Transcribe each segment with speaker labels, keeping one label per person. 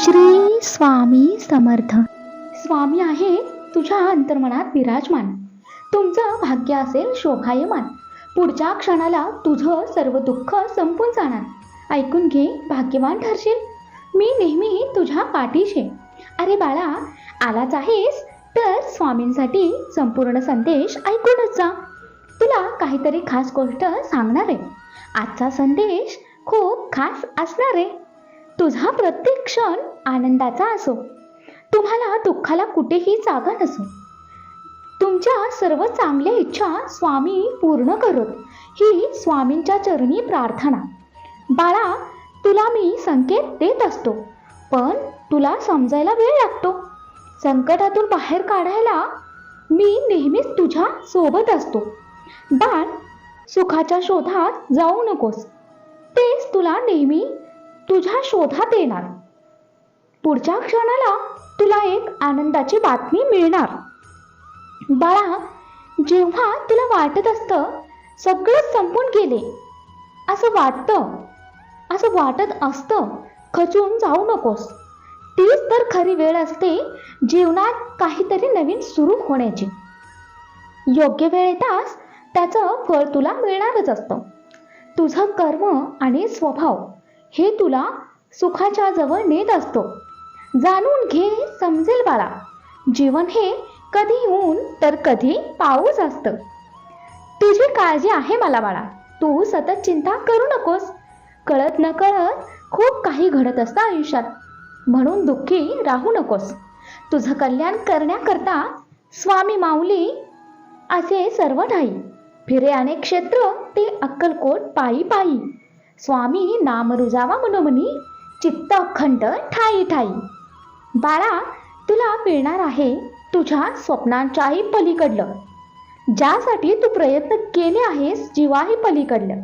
Speaker 1: श्री स्वामी समर्थ. स्वामी आहे तुझ्या अंतर्मनात विराजमान. तुमचं भाग्य असेल शोभायमान. पुढच्या क्षणाला तुझं सर्व दुःख संपून जाणार. ऐकून घे, भाग्यवान ठरशील. मी नेहमी तुझ्या पाठीशी. अरे बाळा, आलाच आहेस तर स्वामींसाठी संपूर्ण संदेश ऐकूनच जा. तुला काहीतरी खास गोष्ट सांगणार आहे. आजचा संदेश खूप खास असणार आहे. तुझा प्रत्येक क्षण आनंदाचा असो. तुम्हाला दुःखाला कुठेही जागा नसो. तुमच्या सर्व चांगल्या इच्छा स्वामी पूर्ण करोत, ही स्वामींच्या चरणी प्रार्थना. बाळा, तुला मी संकेत देत असतो, पण तुला समजायला वेळ लागतो. संकटातून बाहेर काढायला मी नेहमीच तुझ्या सोबत असतो. बाळ, सुखाच्या शोधात जाऊ नकोस. तेच तुला नेहमी तुझ्या शोधात येणार. पुढच्या क्षणाला तुला एक आनंदाची बातमी मिळणार. बाळा, जेव्हा तुला वाटत असतं सगळं संपून गेले, असं वाटत असतं, खचून जाऊ नकोस. तीच तर खरी वेळ असते जीवनात काहीतरी नवीन सुरू होण्याची. योग्य वेळ येताच त्याचं फळ तुला मिळणारच असतं. तुझं कर्म आणि स्वभाव हे तुला सुखाच्या जवळ नेत असतो. जाणून घे, समजेल बाळा. जीवन हे कधी ऊन तर कधी पाऊस असतं. तुझी काळजी आहे मला बाळा. तू सतत चिंता करू नकोस. कळत न कळत खूप काही घडत असतं आयुष्यात, म्हणून दुःखी राहू नकोस. तुझं कल्याण करण्याकरता स्वामी माऊली असे सर्व ठाई. फिरे अनेक क्षेत्र ते अक्कलकोट पायी पायी. स्वामी नाम रुजावा मनोमनी, चित्त अखंड ठाई ठाई. बाळा, तुला मिळणार आहे तुझ्या स्वप्नांच्याही पलीकडलं, ज्यासाठी तू प्रयत्न केले आहेस जीवाही पलीकडलं.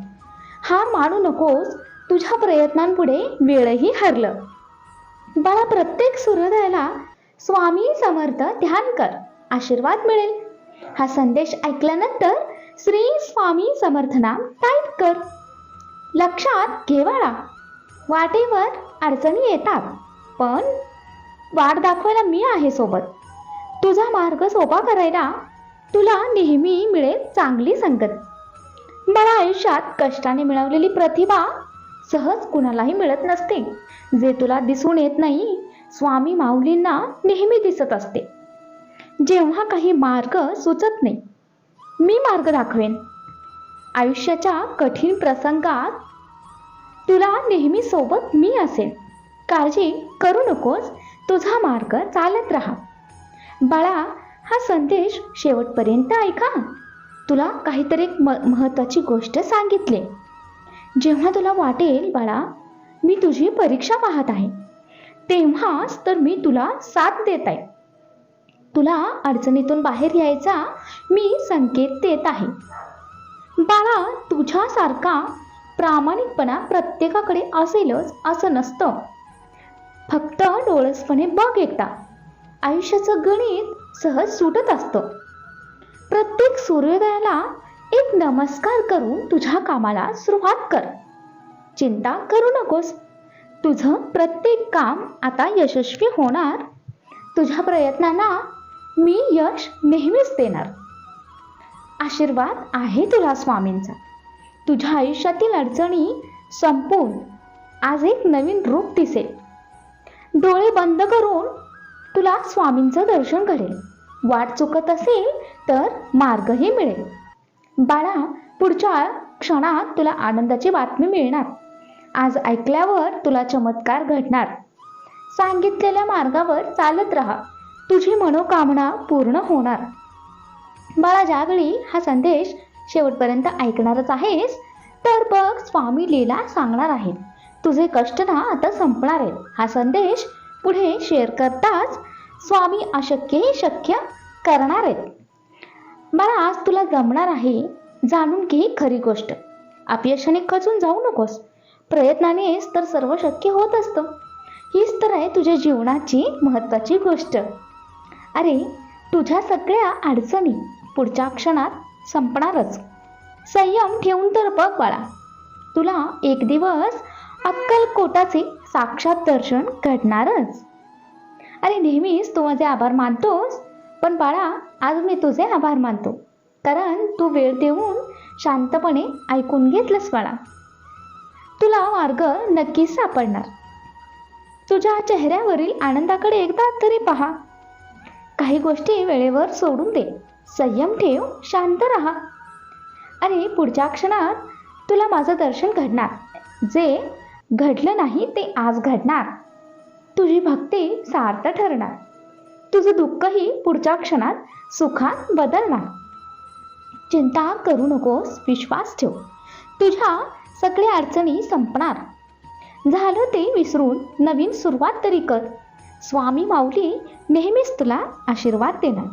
Speaker 1: हार मानू नकोस. तुझ्या प्रयत्नांपुढे वेळही हरलं. बाळा, प्रत्येक सूर्योदयाला स्वामी समर्थ ध्यान कर, आशीर्वाद मिळेल. हा संदेश ऐकल्यानंतर श्री स्वामी समर्थ नाम टाईप कर. लक्षात घे बाळा, वाटेवर अडचणी येतात, पण वाट दाखवायला मी आहे सोबत. तुझा मार्ग सोपा करायला तुला नेहमी मिळेल चांगली संगत. बाळा, आयुष्यात कष्टाने मिळवलेली प्रतिभा सहज कुणालाही मिळत नसते. जे तुला दिसून येत नाही, स्वामी माऊलींना नेहमी दिसत असते. जेव्हा काही मार्ग सुचत नाही, मी मार्ग दाखवेन. आयुष्याच्या कठीण प्रसंगात तुला नेहमी सोबत मी असेन. काळजी करू नकोस. तुझा मार्ग चालत राहा. बाळा, हा संदेश शेवटपर्यंत ऐका. तुला काहीतरी महत्त्वाची गोष्ट सांगितले. जेव्हा तुला वाटेल बाळा मी तुझी परीक्षा पाहत आहे, तेव्हाच तर मी तुला साथ देत आहे. तुला अडचणीतून बाहेर यायचा मी संकेत देत आहे. बाळा, तुझ्यासारखा प्रामाणिकपणा प्रत्येकाकडे असेलच असं नसतं. फक्त डोळसपणे बघ एकदा. आयुष्याचं गणित सहज सुटत असतं. प्रत्येक सूर्योदयाला एक नमस्कार करून तुझ्या कामाला सुरुवात कर. चिंता करू नकोस. तुझं प्रत्येक काम आता यशस्वी होणार. तुझ्या प्रयत्नांना मी यश नेहमीच देणार. आशीर्वाद आहे तुला स्वामींचा. तुझ्या आयुष्यातील अडचणी संपून आज एक नवीन रूप दिसेल. डोळे बंद करून तुला स्वामींचं दर्शन घडेल. वाट चुकत असेल तर मार्गही मिळेल. बाळा, पुढच्या क्षणात तुला आनंदाची बातमी मिळणार. आज ऐकल्यावर तुला चमत्कार घडणार. सांगितलेल्या मार्गावर चालत राहा. तुझी मनोकामना पूर्ण होणार. बाळा, ज्यावेळी हा संदेश शेवटपर्यंत ऐकणारच आहेस, तर बघ स्वामी लीला सांगणार आहेत. तुझे कष्ट ना आता संपणार आहेत. हा संदेश पुढे शेअर करताच स्वामी अशक्यही शक्य करणार आहेत. बाळा, आज तुला जमणार आहे. जाणून घे खरी गोष्ट. अपयशाने खचून जाऊ नकोस. प्रयत्नानेच तर सर्व शक्य होत असतं. हीच तर आहे तुझ्या जीवनाची महत्त्वाची गोष्ट. अरे, तुझ्या सगळ्या अडचणी पुढच्या क्षणात संपणारच. संयम ठेवून तर बघ बाळा. तुला एक दिवस अक्कलकोटाचे साक्षात दर्शन घडणारच. अरे नेहमीच तू माझे आभार मानतोस, पण बाळा आज मी तुझे आभार मानतो, कारण तू वेळ देऊन शांतपणे ऐकून घेतलंस बाळा. तुला मार्ग नक्कीच सापडणार. तुझ्या चेहऱ्यावरील आनंदाकडे एकदा तरी पहा. काही गोष्टी वेळेवर सोडून दे, संयम ठेव, शांत राहा. आणि पुढच्या क्षणात तुला माझं दर्शन घडणार. जे घडलं नाही ते आज घडणार. तुझी भक्ती सार्थ ठरणार. तुझं दुःखही पुढच्या क्षणात सुखात बदलणार. चिंता करू नकोस, विश्वास ठेव. तुझ्या सगळ्या अडचणी संपणार. झालं ते विसरून नवीन सुरुवात तरी कर. स्वामी माऊली नेहमीच तुला आशीर्वाद देणार.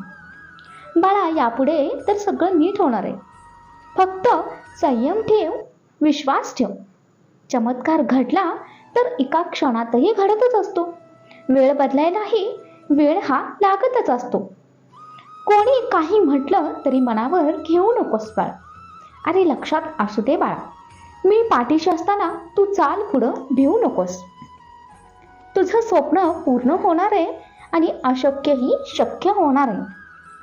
Speaker 1: बाळा यापुढे तर सगळं नीट होणार आहे. फक्त संयम ठेव, विश्वास ठेव. चमत्कार घडला तर एका क्षणातही घडतच असतो. वेळ बदलायलाही वेळ हा लागतच असतो. कोणी काही म्हटलं तरी मनावर घेऊ नकोस बाळा. अरे लक्षात असू दे बाळा, मी पाठीशी असताना तू चाल पुढं, भिवू नकोस. तुझं स्वप्न पूर्ण होणार आहे आणि अशक्यही शक्य होणार आहे.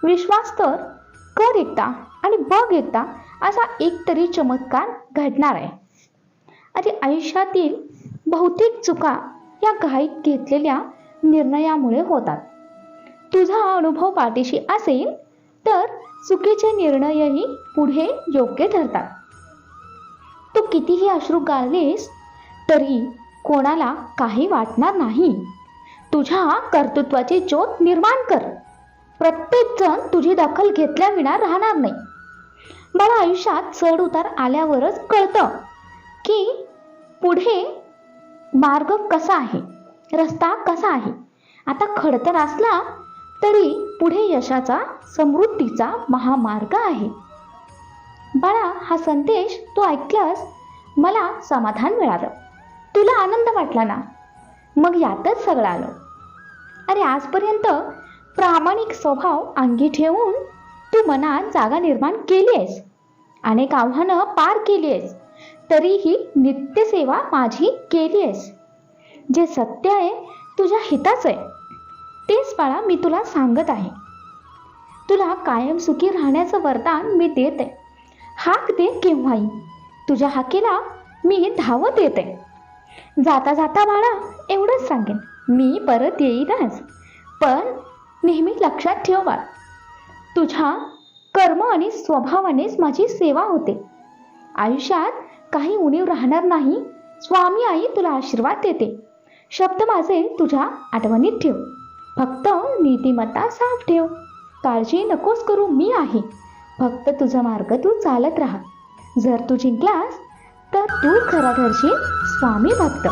Speaker 1: विश्वास कर एकदा आणि बघ एकदा असा एक तरी चमत्कार घडणार आहे. अरे आयुष्यातील बहुतेक चुका या घाईत घेतलेल्या निर्णयामुळे होतात. तुझा अनुभव पाठीशी असेल तर चुकीचे निर्णयही पुढे योग्य ठरतात. तू कितीही अश्रू गाळलेस तरी कोणाला काही वाटणार नाही. तुझ्या कर्तृत्वाची ज्योत निर्माण कर. प्रत्येक जण तुझी दखल घेतल्याविना राहणार नाही. मला आयुष्यात चढ उतार आल्यावरच कळतं की पुढे मार्ग कसा आहे, रस्ता कसा आहे. आता खडतर असला तरी पुढे यशाचा, समृद्धीचा महामार्ग आहे. बाळा हा संदेश तू ऐकलास, मला समाधान मिळालं. तुला आनंद वाटला ना, मग यातच सगळं आलं. अरे आजपर्यंत प्रामाणिक स्वभाव अंगी ठेवून तू मनात जागा निर्माण केली आहेस. अनेक आव्हानं पार केली आहेस, तरीही नित्यसेवा माझी केली आहेस. जे सत्य आहे तुझ्या हिताचं आहे तेच बाळा मी तुला सांगत आहे. तुला कायम सुखी राहण्याचं वरदान मी देत आहे. हाक दे केव्हाही, तुझ्या हाकेला मी धावत येते. जाता जाता बाळा एवढंच सांगेन, मी परत येईनच. पण नेहमी लक्षात ठेव बाळा, तुझ्या कर्म आणि स्वभावानेच माझी सेवा होते. आयुष्यात काही उणीव राहणार नाही. स्वामी आई तुला आशीर्वाद देते. शब्द माझे तुझ्या आठवणीत ठेव. फक्त नीतिमत्ता साफ ठेव. काळजी नकोस करू, मी आहे. फक्त तुझा मार्ग तू चालत राहा. जर तू जिंकलास तर तू खरा ठरशील स्वामी भक्त.